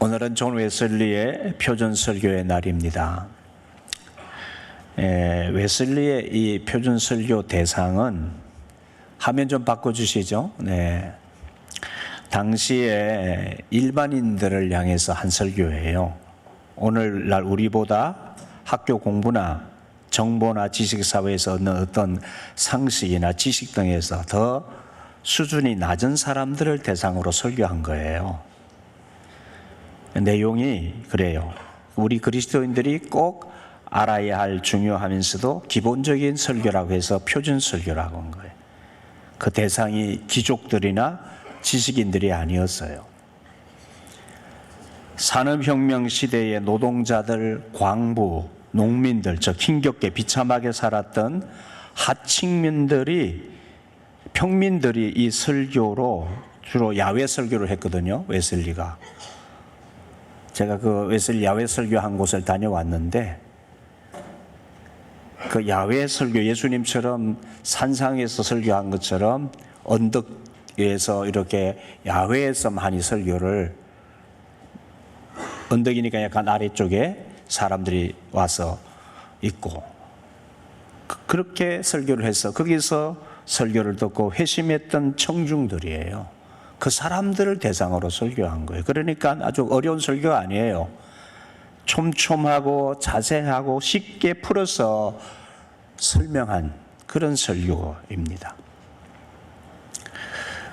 오늘은 존 웨슬리의 표준설교의 날입니다. 웨슬리의 이 표준설교 대상은 화면 좀 바꿔주시죠. 네. 당시에 일반인들을 향해서 한 설교예요. 오늘날 우리보다 학교 공부나 정보나 지식사회에서 얻는 어떤 상식이나 지식 등에서 더 수준이 낮은 사람들을 대상으로 설교한 거예요. 내용이 그래요. 우리 그리스도인들이 꼭 알아야 할 중요하면서도 기본적인 설교라고 해서 표준 설교라고 한 거예요. 그 대상이 귀족들이나 지식인들이 아니었어요. 산업혁명 시대의 노동자들, 광부, 농민들, 즉 힘겹게 비참하게 살았던 하층민들이, 평민들이 이 설교로 주로 야외 설교를 했거든요. 웨슬리가. 제가 그 웨슬리 야외 설교한 곳을 다녀왔는데, 그 야외 설교, 예수님처럼 산상에서 설교한 것처럼 언덕 위에서 이렇게 야외에서 많이 설교를, 언덕이니까 약간 아래쪽에 사람들이 와서 있고, 그렇게 설교를 해서 거기서 설교를 듣고 회심했던 청중들이에요. 그 사람들을 대상으로 설교한 거예요. 그러니까 아주 어려운 설교가 아니에요. 촘촘하고 자세하고 쉽게 풀어서 설명한 그런 설교입니다.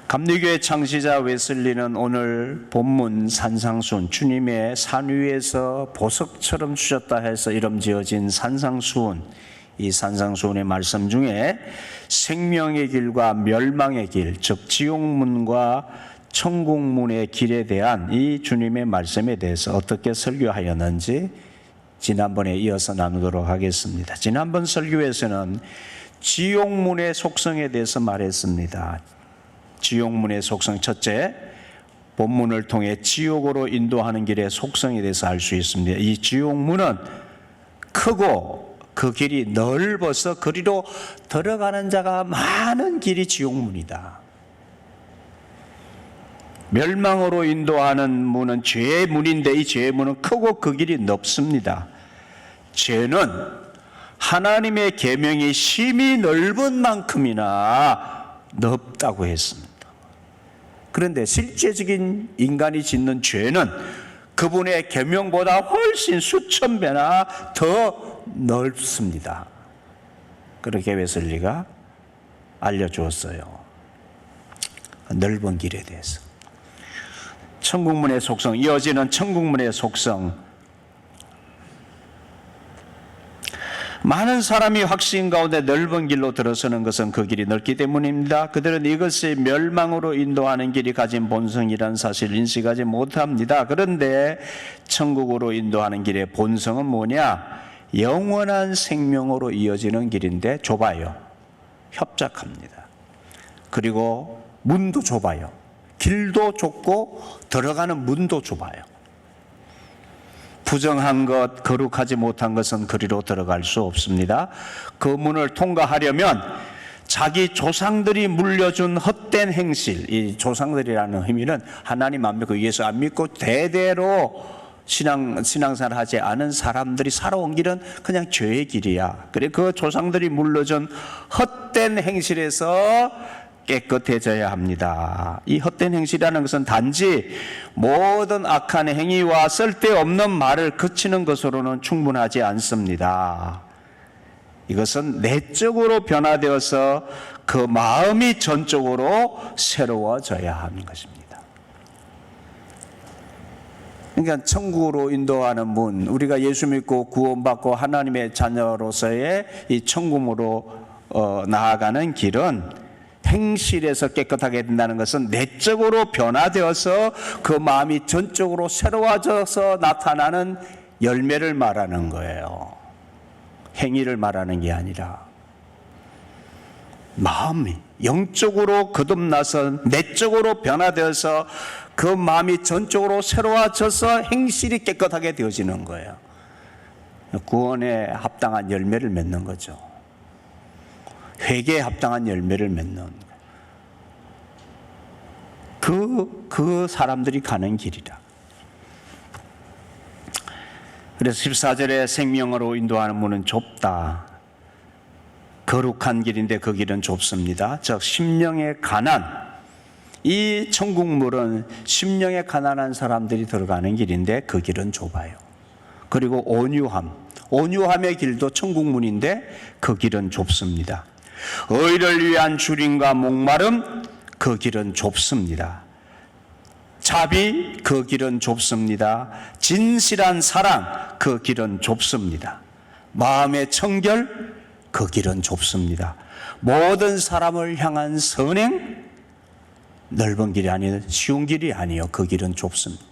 감리교의 창시자 웨슬리는 오늘 본문 산상수훈, 주님의 산 위에서 보석처럼 주셨다 해서 이름 지어진 산상수훈, 이 산상수훈의 말씀 중에 생명의 길과 멸망의 길, 즉 지옥문과 천국문의 길에 대한 이 주님의 말씀에 대해서 어떻게 설교하였는지 지난번에 이어서 나누도록 하겠습니다. 지난번 설교에서는 지옥문의 속성에 대해서 말했습니다. 지옥문의 속성, 첫째, 본문을 통해 지옥으로 인도하는 길의 속성에 대해서 알 수 있습니다. 이 지옥문은 크고 그 길이 넓어서 그리로 들어가는 자가 많은 길이 지옥문이다. 멸망으로 인도하는 문은 죄의 문인데 이 죄의 문은 크고 그 길이 넓습니다. 죄는 하나님의 계명이 심히 넓은 만큼이나 넓다고 했습니다. 그런데 실제적인 인간이 짓는 죄는 그분의 계명보다 훨씬 수천 배나 더 넓습니다. 그렇게 웨슬리가 알려주었어요. 넓은 길에 대해서. 천국문의 속성, 이어지는 천국문의 속성. 많은 사람이 확신 가운데 넓은 길로 들어서는 것은 그 길이 넓기 때문입니다. 그들은 이것이 멸망으로 인도하는 길이 가진 본성이라는 사실을 인식하지 못합니다. 그런데 천국으로 인도하는 길의 본성은 뭐냐? 영원한 생명으로 이어지는 길인데 좁아요. 협착합니다. 그리고 문도 좁아요. 길도 좁고 들어가는 문도 좁아요. 부정한 것, 거룩하지 못한 것은 그리로 들어갈 수 없습니다. 그 문을 통과하려면 자기 조상들이 물려준 헛된 행실, 이 조상들이라는 의미는 하나님 안 믿고 예수 안 믿고 대대로 신앙생활 하지 않은 사람들이 살아온 길은 그냥 죄의 길이야. 그래 그 조상들이 물려준 헛된 행실에서 깨끗해져야 합니다. 이 헛된 행실이라는 것은 단지 모든 악한 행위와 쓸데없는 말을 그치는 것으로는 충분하지 않습니다. 이것은 내적으로 변화되어서 그 마음이 전적으로 새로워져야 하는 것입니다. 그러니까 천국으로 인도하는 문, 우리가 예수 믿고 구원받고 하나님의 자녀로서의 이 천국으로 나아가는 길은 행실에서 깨끗하게 된다는 것은 내적으로 변화되어서 그 마음이 전적으로 새로워져서 나타나는 열매를 말하는 거예요. 행위를 말하는 게 아니라 마음이 영적으로 거듭나서 내적으로 변화되어서 그 마음이 전적으로 새로워져서 행실이 깨끗하게 되어지는 거예요. 구원에 합당한 열매를 맺는 거죠. 회개에 합당한 열매를 맺는 그 사람들이 가는 길이다. 그래서 14절에 생명으로 인도하는 문은 좁다. 거룩한 길인데 그 길은 좁습니다. 즉 심령의 가난, 이 천국문은 심령의 가난한 사람들이 들어가는 길인데 그 길은 좁아요. 그리고 온유함의 길도 천국문인데 그 길은 좁습니다. 의를 위한 줄임과 목마름, 그 길은 좁습니다. 자비, 그 길은 좁습니다. 진실한 사랑, 그 길은 좁습니다. 마음의 청결, 그 길은 좁습니다. 모든 사람을 향한 선행, 넓은 길이 아니에요. 쉬운 길이 아니에요. 그 길은 좁습니다.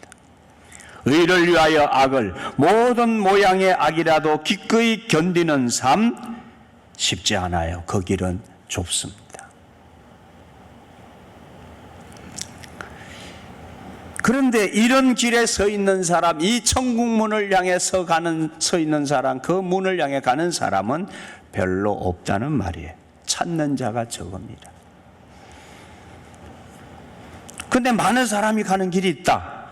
의를 위하여 악을, 모든 모양의 악이라도 기꺼이 견디는 삶, 쉽지 않아요. 그 길은 좁습니다. 그런데 이런 길에 서 있는 사람, 이 천국문을 향해 서 있는 사람, 그 문을 향해 가는 사람은 별로 없다는 말이에요. 찾는 자가 적습니다. 근데 많은 사람이 가는 길이 있다.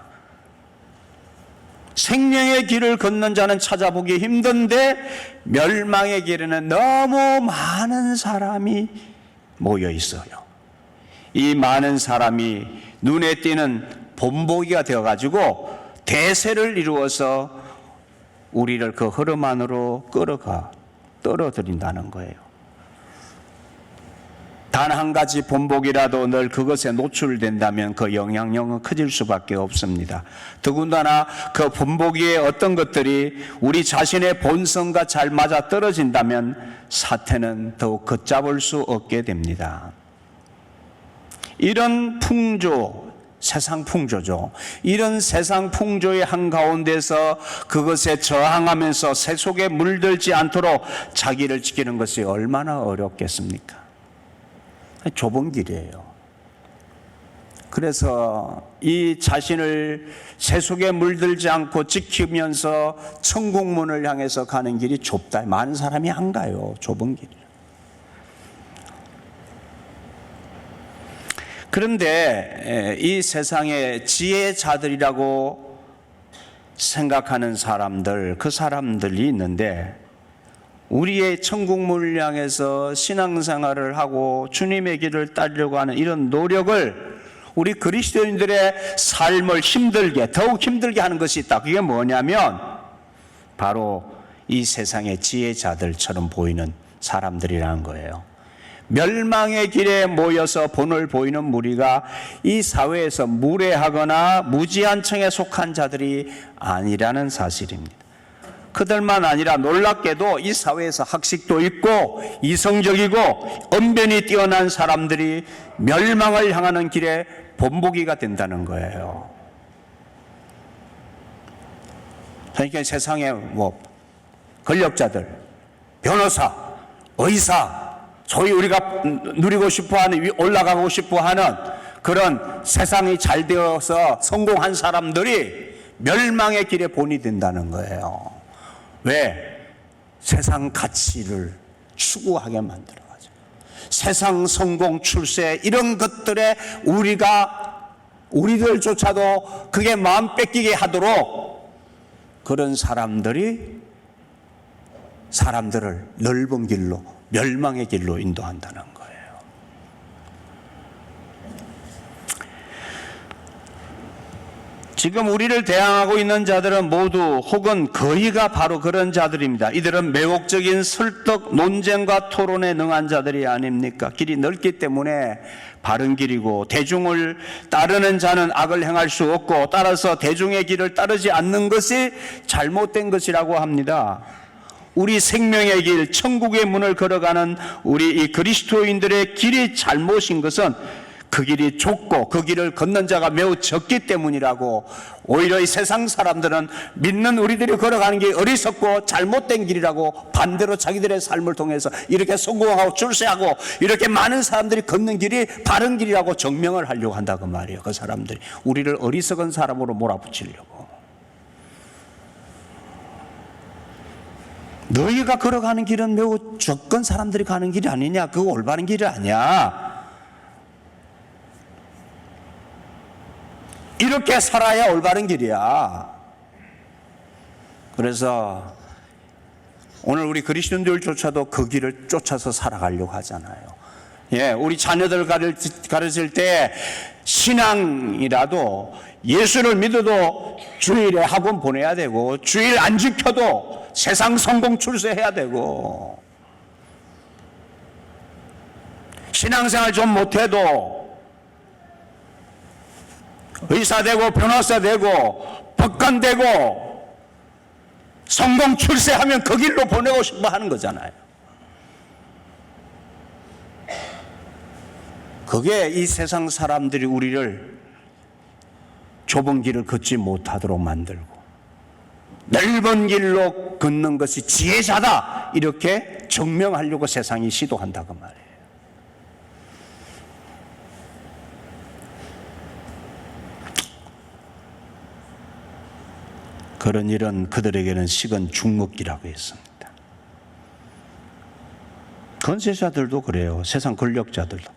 생명의 길을 걷는 자는 찾아보기 힘든데 멸망의 길에는 너무 많은 사람이 모여 있어요. 이 많은 사람이 눈에 띄는 본보기가 되어가지고 대세를 이루어서 우리를 그 흐름 안으로 떨어뜨린다는 거예요. 단 한 가지 본보기라도 늘 그것에 노출된다면 그 영향력은 커질 수밖에 없습니다. 더군다나 그 본보기의 어떤 것들이 우리 자신의 본성과 잘 맞아 떨어진다면 사태는 더욱 걷잡을 수 없게 됩니다. 이런 풍조, 세상 풍조죠. 이런 세상 풍조의 한가운데서 그것에 저항하면서 새 속에 물들지 않도록 자기를 지키는 것이 얼마나 어렵겠습니까? 좁은 길이에요. 그래서 이 자신을 새 속에 물들지 않고 지키면서 천국문을 향해서 가는 길이 좁다. 많은 사람이 안 가요. 좁은 길이에요. 그런데 이 세상에 지혜자들이라고 생각하는 사람들, 그 사람들이 있는데 우리의 천국문을 향해서 신앙생활을 하고 주님의 길을 따르려고 하는 이런 노력을 우리 그리스도인들의 삶을 더욱 힘들게 하는 것이 있다. 그게 뭐냐면 바로 이 세상의 지혜자들처럼 보이는 사람들이라는 거예요. 멸망의 길에 모여서 본을 보이는 무리가 이 사회에서 무례하거나 무지한 층에 속한 자들이 아니라는 사실입니다. 그들만 아니라 놀랍게도 이 사회에서 학식도 있고 이성적이고 언변이 뛰어난 사람들이 멸망을 향하는 길에 본보기가 된다는 거예요. 그러니까 세상에 권력자들, 변호사, 의사, 소위 우리가 누리고 싶어하는, 올라가고 싶어하는 그런 세상이 잘 되어서 성공한 사람들이 멸망의 길에 본이 된다는 거예요. 왜? 세상 가치를 추구하게 만들어가지고 세상 성공, 출세 이런 것들에 우리들조차도 그게 마음 뺏기게 하도록 그런 사람들을 넓은 길로, 멸망의 길로 인도한다는 거예요. 지금 우리를 대항하고 있는 자들은 모두 혹은 거의가 바로 그런 자들입니다. 이들은 매혹적인 설득, 논쟁과 토론에 능한 자들이 아닙니까? 길이 넓기 때문에 바른 길이고 대중을 따르는 자는 악을 행할 수 없고 따라서 대중의 길을 따르지 않는 것이 잘못된 것이라고 합니다. 우리 생명의 길, 천국의 문을 걸어가는 우리 이 그리스도인들의 길이 잘못인 것은 그 길이 좁고 그 길을 걷는 자가 매우 적기 때문이라고, 오히려 이 세상 사람들은 믿는 우리들이 걸어가는 게 어리석고 잘못된 길이라고 반대로 자기들의 삶을 통해서 이렇게 성공하고 출세하고 이렇게 많은 사람들이 걷는 길이 바른 길이라고 증명을 하려고 한다고 말이에요. 그 사람들이 우리를 어리석은 사람으로 몰아붙이려고. 너희가 걸어가는 길은 매우 적은 사람들이 가는 길이 아니냐, 그거 올바른 길이 아니야. 이렇게 살아야 올바른 길이야. 그래서 오늘 우리 그리스도인들조차도 그 길을 쫓아서 살아가려고 하잖아요. 예, 우리 자녀들 가르칠 때 신앙이라도 예수를 믿어도 주일에 학원 보내야 되고, 주일 안 지켜도 세상 성공 출세해야 되고, 신앙생활 좀 못해도 의사 되고 변호사 되고 법관 되고 성공 출세하면 그 길로 보내고 싶어 하는 거잖아요. 그게 이 세상 사람들이 우리를 좁은 길을 걷지 못하도록 만들고 넓은 길로 걷는 것이 지혜자다 이렇게 증명하려고 세상이 시도한다 그 말이에요. 그런 일은 그들에게는 식은 죽먹기라고 했습니다. 권세자들도 그래요. 세상 권력자들도.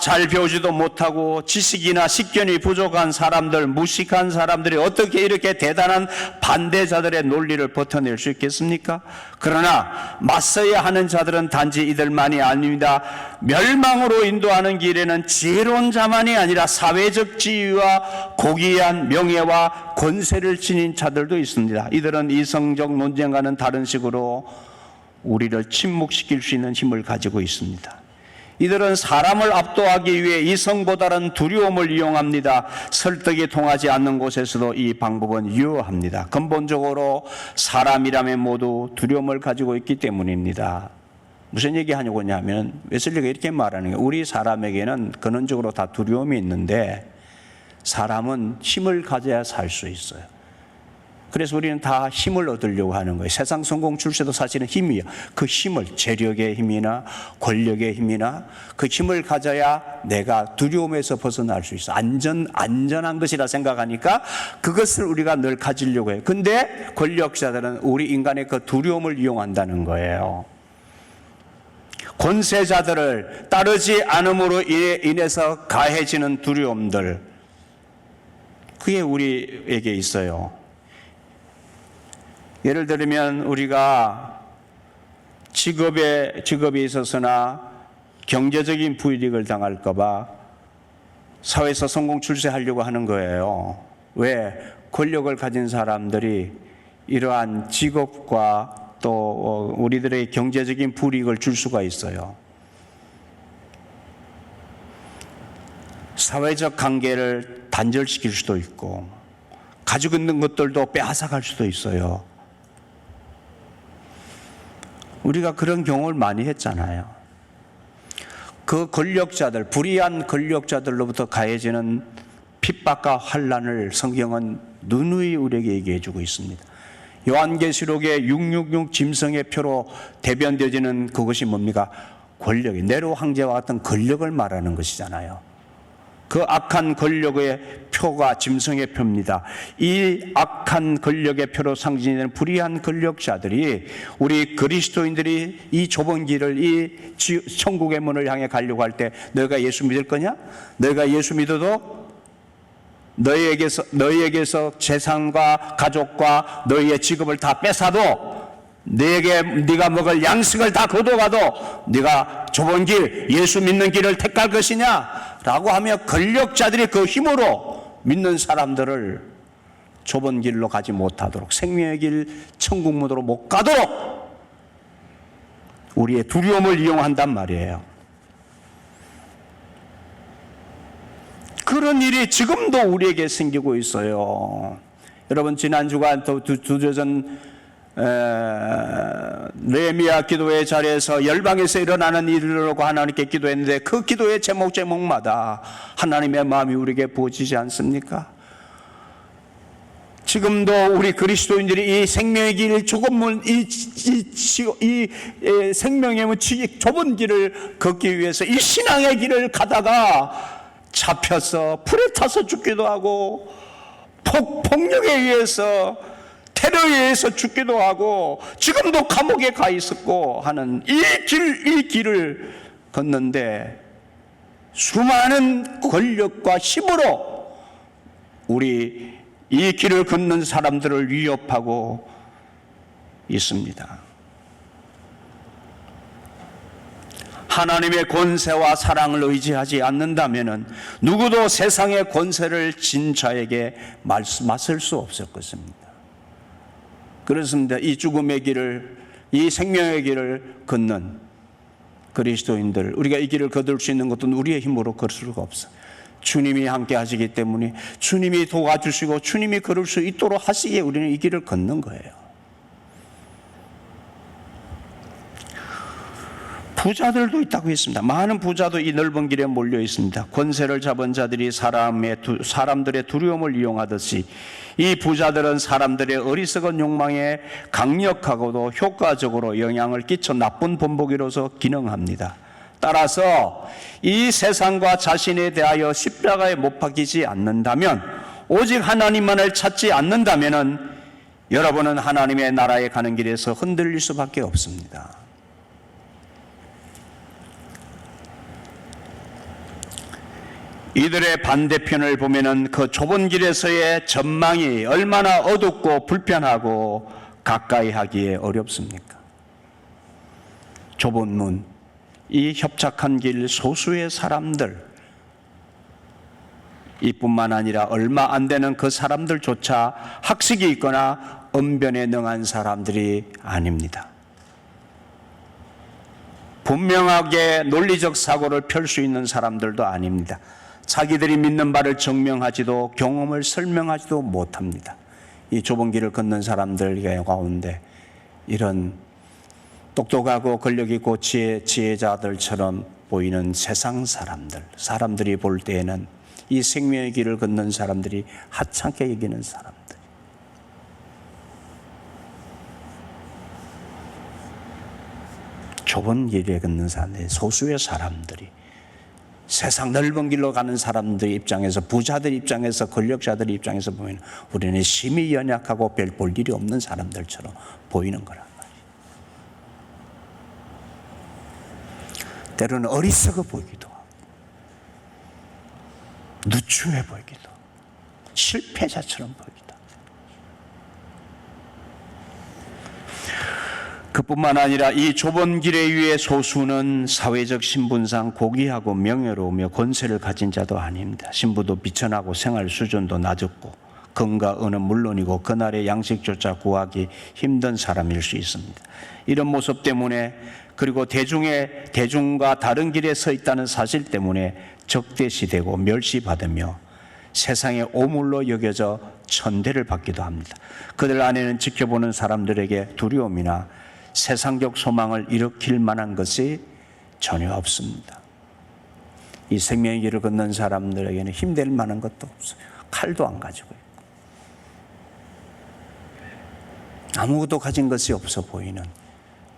잘 배우지도 못하고 지식이나 식견이 부족한 사람들, 무식한 사람들이 어떻게 이렇게 대단한 반대자들의 논리를 버텨낼 수 있겠습니까? 그러나 맞서야 하는 자들은 단지 이들만이 아닙니다. 멸망으로 인도하는 길에는 지혜로운 자만이 아니라 사회적 지위와 고귀한 명예와 권세를 지닌 자들도 있습니다. 이들은 이성적 논쟁과는 다른 식으로 우리를 침묵시킬 수 있는 힘을 가지고 있습니다. 이들은 사람을 압도하기 위해 이성보다는 두려움을 이용합니다. 설득이 통하지 않는 곳에서도 이 방법은 유효합니다. 근본적으로 사람이라면 모두 두려움을 가지고 있기 때문입니다. 무슨 얘기하냐고 하냐면 웨슬리가 이렇게 말하는 거예요. 우리 사람에게는 근원적으로 다 두려움이 있는데 사람은 힘을 가져야 살 수 있어요. 그래서 우리는 다 힘을 얻으려고 하는 거예요. 세상 성공 출세도 사실은 힘이에요. 그 힘을, 재력의 힘이나 권력의 힘이나 그 힘을 가져야 내가 두려움에서 벗어날 수 있어. 안전한 것이라 생각하니까 그것을 우리가 늘 가지려고 해요. 근데 권력자들은 우리 인간의 그 두려움을 이용한다는 거예요. 권세자들을 따르지 않음으로 인해서 가해지는 두려움들, 그게 우리에게 있어요. 예를 들면 우리가 직업에 있어서나 경제적인 불이익을 당할까 봐 사회에서 성공 출세하려고 하는 거예요. 왜? 권력을 가진 사람들이 이러한 직업과 또 우리들의 경제적인 불이익을 줄 수가 있어요. 사회적 관계를 단절시킬 수도 있고 가지고 있는 것들도 빼앗아갈 수도 있어요. 우리가 그런 경험을 많이 했잖아요. 그 권력자들, 불의한 권력자들로부터 가해지는 핍박과 환난을 성경은 누누이 우리에게 얘기해 주고 있습니다. 요한계시록의 666 짐승의 표로 대변되어지는 그것이 뭡니까? 권력이, 네로 황제와 같은 권력을 말하는 것이잖아요. 그 악한 권력의 표가 짐승의 표입니다. 이 악한 권력의 표로 상징이 되는 불의한 권력자들이 우리 그리스도인들이 이 좁은 길을, 이 천국의 문을 향해 가려고 할 때 너희가 예수 믿을 거냐? 너희가 예수 믿어도 너희에게서 재산과 가족과 너희의 직업을 다 뺏어도 네가 먹을 양식을 다 거둬가도 네가 좁은 길, 예수 믿는 길을 택할 것이냐? 라고 하며 권력자들이 그 힘으로 믿는 사람들을 좁은 길로 가지 못하도록, 생명의 길, 천국문으로 못 가도록 우리의 두려움을 이용한단 말이에요. 그런 일이 지금도 우리에게 생기고 있어요. 여러분, 지난 주간 두 주 전 느헤미야 기도의 자리에서 열방에서 일어나는 일이라고 하나님께 기도했는데 그 기도의 제목마다 하나님의 마음이 우리에게 부어지지 않습니까? 지금도 우리 그리스도인들이 이 생명의 길, 좁은 이 생명의 문, 좁은 길을 걷기 위해서 이 신앙의 길을 가다가 잡혀서 불에 타서 죽기도 하고 폭력에 의해서, 테러에 의해서 죽기도 하고 지금도 감옥에 가 있었고 하는 이 길을 걷는데 수많은 권력과 힘으로 우리 이 길을 걷는 사람들을 위협하고 있습니다. 하나님의 권세와 사랑을 의지하지 않는다면 누구도 세상의 권세를 진 자에게 맞설 수 없을 것입니다. 그렇습니다. 이 죽음의 길을, 이 생명의 길을 걷는 그리스도인들, 우리가 이 길을 거둘 수 있는 것은 우리의 힘으로 걸을 수가 없어요. 주님이 함께 하시기 때문에, 주님이 도와주시고 주님이 걸을 수 있도록 하시기에 우리는 이 길을 걷는 거예요. 부자들도 있다고 했습니다. 많은 부자도 이 넓은 길에 몰려 있습니다. 권세를 잡은 자들이 사람들의 두려움을 이용하듯이 이 부자들은 사람들의 어리석은 욕망에 강력하고도 효과적으로 영향을 끼쳐 나쁜 본보기로서 기능합니다. 따라서 이 세상과 자신에 대하여 십자가에 못 박히지 않는다면, 오직 하나님만을 찾지 않는다면 여러분은 하나님의 나라에 가는 길에서 흔들릴 수밖에 없습니다. 이들의 반대편을 보면은 그 좁은 길에서의 전망이 얼마나 어둡고 불편하고 가까이 하기에 어렵습니까? 좁은 문, 이 협착한 길, 소수의 사람들, 이뿐만 아니라 얼마 안 되는 그 사람들조차 학식이 있거나 언변에 능한 사람들이 아닙니다. 분명하게 논리적 사고를 펼 수 있는 사람들도 아닙니다. 자기들이 믿는 바를 증명하지도 경험을 설명하지도 못합니다. 이 좁은 길을 걷는 사람들 가운데 이런 똑똑하고 권력 있고 지혜자들처럼 보이는 세상 사람들이 볼 때에는 이 생명의 길을 걷는 사람들이 하찮게 여기는 사람들, 좁은 길에 걷는 사람들이, 소수의 사람들이, 세상 넓은 길로 가는 사람들 입장에서, 부자들 입장에서, 권력자들 입장에서 보면 우리는 심히 연약하고 별 볼 일이 없는 사람들처럼 보이는 거란 말이에요. 때로는 어리석어 보이기도 하고 누추해 보이기도 하고 실패자처럼 보이기도 하고, 그뿐만 아니라 이 좁은 길에 위에 소수는 사회적 신분상 고귀하고 명예로우며 권세를 가진 자도 아닙니다. 신부도 비천하고 생활 수준도 낮았고 건강은 물론이고 그날의 양식조차 구하기 힘든 사람일 수 있습니다. 이런 모습 때문에, 그리고 대중과 다른 길에 서 있다는 사실 때문에 적대시되고 멸시받으며 세상의 오물로 여겨져 천대를 받기도 합니다. 그들 안에는 지켜보는 사람들에게 두려움이나 세상적 소망을 일으킬 만한 것이 전혀 없습니다. 이 생명의 길을 걷는 사람들에게는 힘될 만한 것도 없어요. 칼도 안 가지고 있고 아무것도 가진 것이 없어 보이는,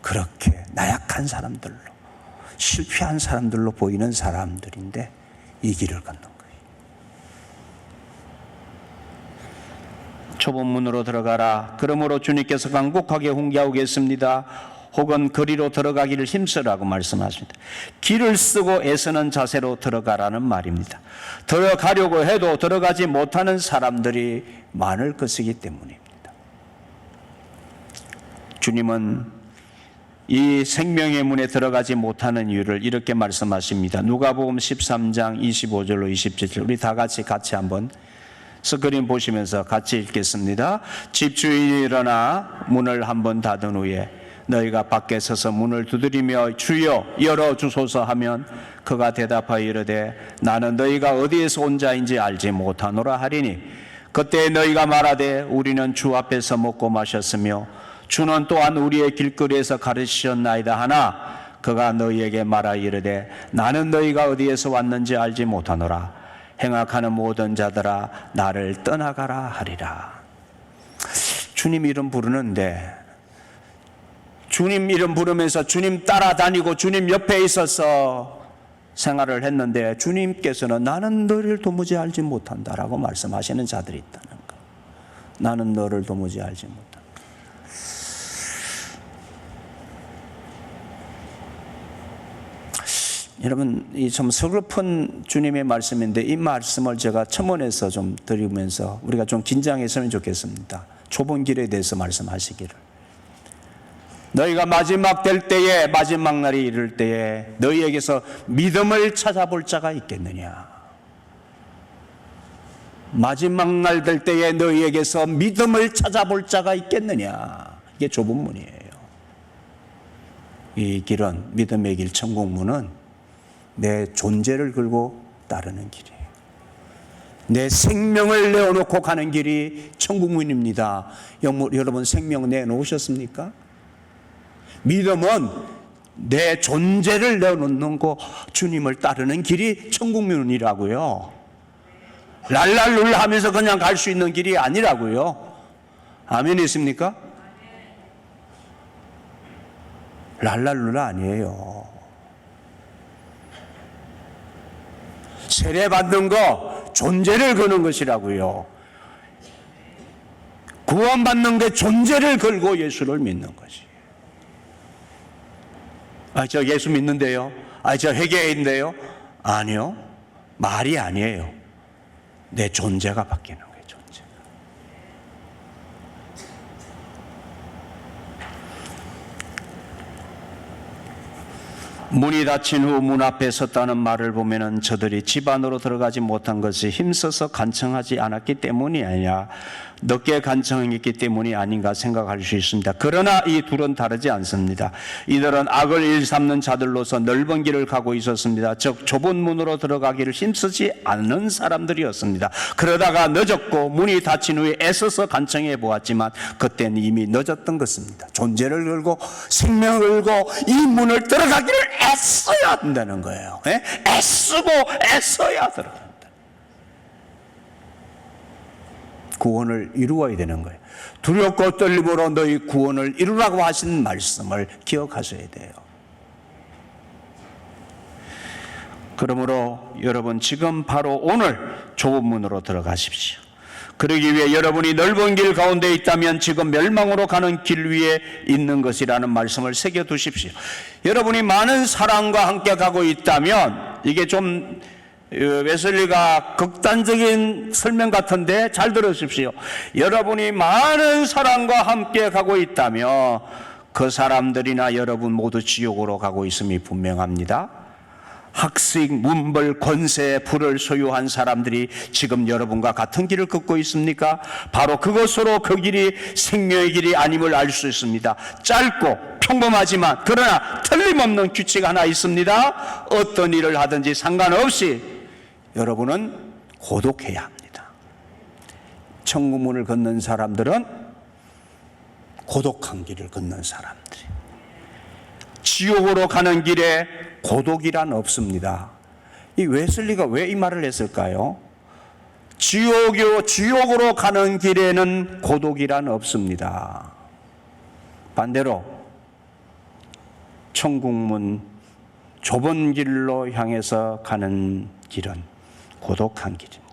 그렇게 나약한 사람들로, 실패한 사람들로 보이는 사람들인데 이 길을 걷는 거예요. 좁은 문으로 들어가라. 그러므로 주님께서 간곡하게 훈계하고 계십니다. 혹은 거리로 들어가기를 힘쓰라고 말씀하십니다. 길을 쓰고 애쓰는 자세로 들어가라는 말입니다. 들어가려고 해도 들어가지 못하는 사람들이 많을 것이기 때문입니다. 주님은 이 생명의 문에 들어가지 못하는 이유를 이렇게 말씀하십니다. 누가복음 13장 25절로 27절, 우리 다 같이 한번 스크린 보시면서 같이 읽겠습니다. 집주인이 일어나 문을 한번 닫은 후에 너희가 밖에 서서 문을 두드리며 주여 열어주소서 하면 그가 대답하여 이르되 나는 너희가 어디에서 온 자인지 알지 못하노라 하리니 그때 너희가 말하되 우리는 주 앞에서 먹고 마셨으며 주는 또한 우리의 길거리에서 가르치셨나이다 하나 그가 너희에게 말하여 이르되 나는 너희가 어디에서 왔는지 알지 못하노라. 행악하는 모든 자들아 나를 떠나가라 하리라. 주님 이름 부르는데, 주님 이름 부르면서 주님 따라다니고 주님 옆에 있어서 생활을 했는데 주님께서는 나는 너를 도무지 알지 못한다라고 말씀하시는 자들이 있다는 거. 나는 너를 도무지 알지 못한다. 여러분, 이 좀 서글픈 주님의 말씀인데 이 말씀을 제가 첨언해서 좀 드리면서 우리가 좀 긴장했으면 좋겠습니다. 좁은 길에 대해서 말씀하시기를. 너희가 마지막 될 때에, 마지막 날이 이를 때에 너희에게서 믿음을 찾아볼 자가 있겠느냐. 마지막 날 될 때에 너희에게서 믿음을 찾아볼 자가 있겠느냐. 이게 좁은 문이에요. 이 길은, 믿음의 길, 천국문은 내 존재를 걸고 따르는 길이에요. 내 생명을 내어놓고 가는 길이 천국문입니다. 여러분, 생명 내놓으셨습니까? 믿음은 내 존재를 내어놓는 거, 주님을 따르는 길이 천국문이라고요. 랄랄룰라 하면서 그냥 갈 수 있는 길이 아니라고요. 아멘 있습니까? 랄랄룰라 아니에요. 세례받는 거 존재를 거는 것이라고요. 구원받는 게 존재를 걸고 예수를 믿는 것이. 저 예수 믿는데요. 저 회개인데요. 아니요. 말이 아니에요. 내 존재가 바뀌는 거예요. 존재가. 문이 닫힌 후 문 앞에 섰다는 말을 보면은 저들이 집 안으로 들어가지 못한 것이 힘써서 간청하지 않았기 때문이 아니라 늦게 간청했기 때문이 아닌가 생각할 수 있습니다. 그러나 이 둘은 다르지 않습니다. 이들은 악을 일삼는 자들로서 넓은 길을 가고 있었습니다. 즉 좁은 문으로 들어가기를 힘쓰지 않는 사람들이었습니다. 그러다가 늦었고 문이 닫힌 후에 애써서 간청해 보았지만 그때는 이미 늦었던 것입니다. 존재를 걸고 생명을 걸고 이 문을 들어가기를 애써야 한다는 거예요. 애쓰고 애써야 들어간다. 구원을 이루어야 되는 거예요. 두렵고 떨림으로 너희 구원을 이루라고 하신 말씀을 기억하셔야 돼요. 그러므로 여러분, 지금 바로 오늘 좁은 문으로 들어가십시오. 그러기 위해 여러분이 넓은 길 가운데 있다면 지금 멸망으로 가는 길 위에 있는 것이라는 말씀을 새겨두십시오. 여러분이 많은 사랑과 함께 가고 있다면, 이게 좀 웨슬리가 극단적인 설명 같은데 잘 들으십시오. 여러분이 많은 사람과 함께 가고 있다면 그 사람들이나 여러분 모두 지옥으로 가고 있음이 분명합니다. 학식, 문벌, 권세, 부를 소유한 사람들이 지금 여러분과 같은 길을 걷고 있습니까? 바로 그것으로 그 길이 생명의 길이 아님을 알 수 있습니다. 짧고 평범하지만 그러나 틀림없는 규칙 하나 있습니다. 어떤 일을 하든지 상관없이 여러분은 고독해야 합니다. 천국문을 걷는 사람들은 고독한 길을 걷는 사람들이. 지옥으로 가는 길에 고독이란 없습니다. 이 웨슬리가 왜 이 말을 했을까요? 지옥으로 가는 길에는 고독이란 없습니다. 반대로 천국문 좁은 길로 향해서 가는 길은 고독한 길입니다.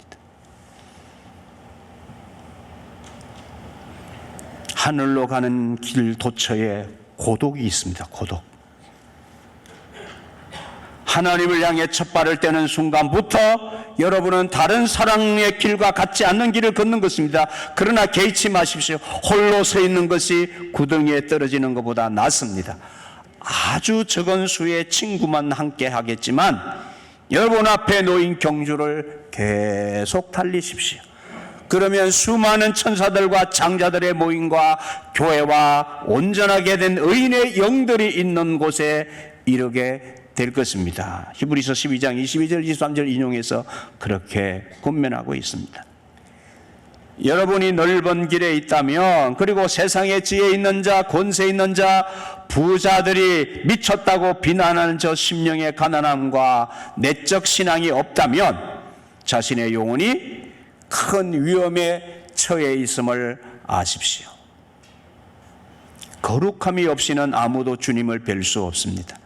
하늘로 가는 길 도처에 고독이 있습니다. 고독. 하나님을 향해 첫 발을 떼는 순간부터 여러분은 다른 사랑의 길과 같지 않는 길을 걷는 것입니다. 그러나 개의치 마십시오. 홀로 서 있는 것이 구덩이에 떨어지는 것보다 낫습니다. 아주 적은 수의 친구만 함께 하겠지만 여러분 앞에 놓인 경주를 계속 달리십시오. 그러면 수많은 천사들과 장자들의 모임과 교회와 온전하게 된 의인의 영들이 있는 곳에 이르게 될 것입니다. 히브리서 12장 22절 23절 인용해서 그렇게 권면하고 있습니다. 여러분이 넓은 길에 있다면, 그리고 세상에 지혜 있는 자, 권세 있는 자, 부자들이 미쳤다고 비난하는 저 심령의 가난함과 내적 신앙이 없다면 자신의 영혼이 큰 위험에 처해 있음을 아십시오. 거룩함이 없이는 아무도 주님을 뵐 수 없습니다.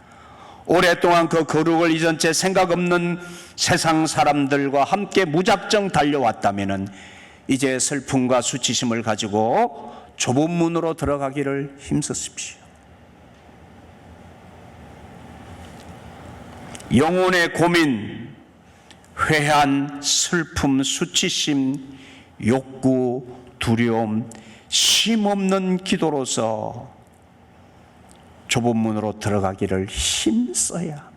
오랫동안 그 거룩을 잊은 채 생각 없는 세상 사람들과 함께 무작정 달려왔다면 이제 슬픔과 수치심을 가지고 좁은 문으로 들어가기를 힘쓰십시오. 영혼의 고민, 회한, 슬픔, 수치심, 욕구, 두려움, 쉼없는 기도로서 좁은 문으로 들어가기를 힘써야 합니다.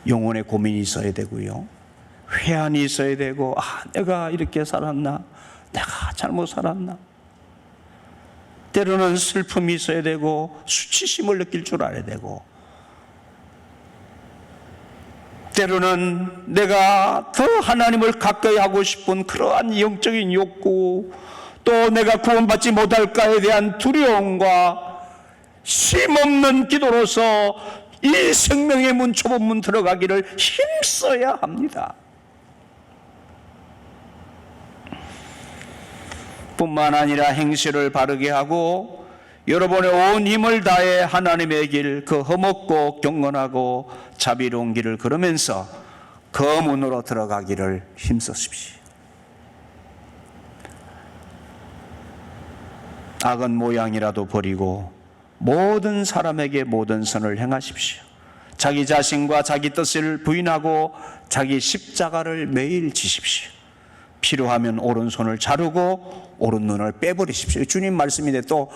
영혼의 고민이 있어야 되고요, 회한이 있어야 되고, 내가 이렇게 살았나? 내가 잘못 살았나? 때로는 슬픔이 있어야 되고, 수치심을 느낄 줄 알아야 되고, 때로는 내가 더 하나님을 가까이 하고 싶은 그러한 영적인 욕구, 또 내가 구원받지 못할까에 대한 두려움과 쉼없는 기도로서 이 생명의 문, 좁은 문 들어가기를 힘써야 합니다. 뿐만 아니라 행실을 바르게 하고 여러분의 온 힘을 다해 하나님의 길, 그 험없고 경건하고 자비로운 길을 걸으면서 그 문으로 들어가기를 힘쓰십시오. 악은 모양이라도 버리고 모든 사람에게 모든 선을 행하십시오. 자기 자신과 자기 뜻을 부인하고 자기 십자가를 매일 지십시오. 필요하면 오른손을 자르고 오른눈을 빼버리십시오. 주님 말씀인데 또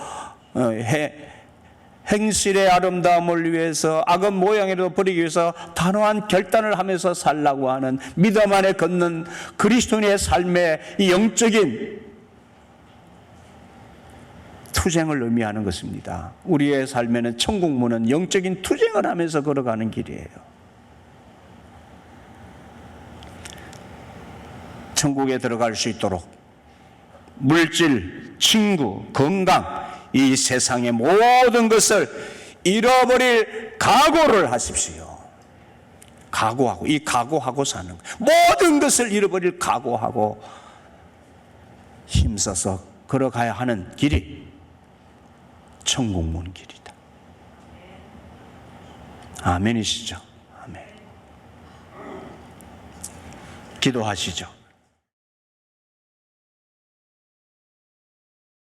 행실의 아름다움을 위해서 악은 모양이라도 버리기 위해서 단호한 결단을 하면서 살라고 하는 믿음 안에 걷는 그리스도인의 삶의 이 영적인 투쟁을 의미하는 것입니다. 우리의 삶에는 천국문은 영적인 투쟁을 하면서 걸어가는 길이에요. 천국에 들어갈 수 있도록 물질, 친구, 건강, 이 세상의 모든 것을 잃어버릴 각오를 하십시오. 각오하고, 이 각오하고 사는 거예요. 모든 것을 잃어버릴 각오하고 힘써서 걸어가야 하는 길이 천국문 길이다. 아멘이시죠? 아멘. 기도하시죠.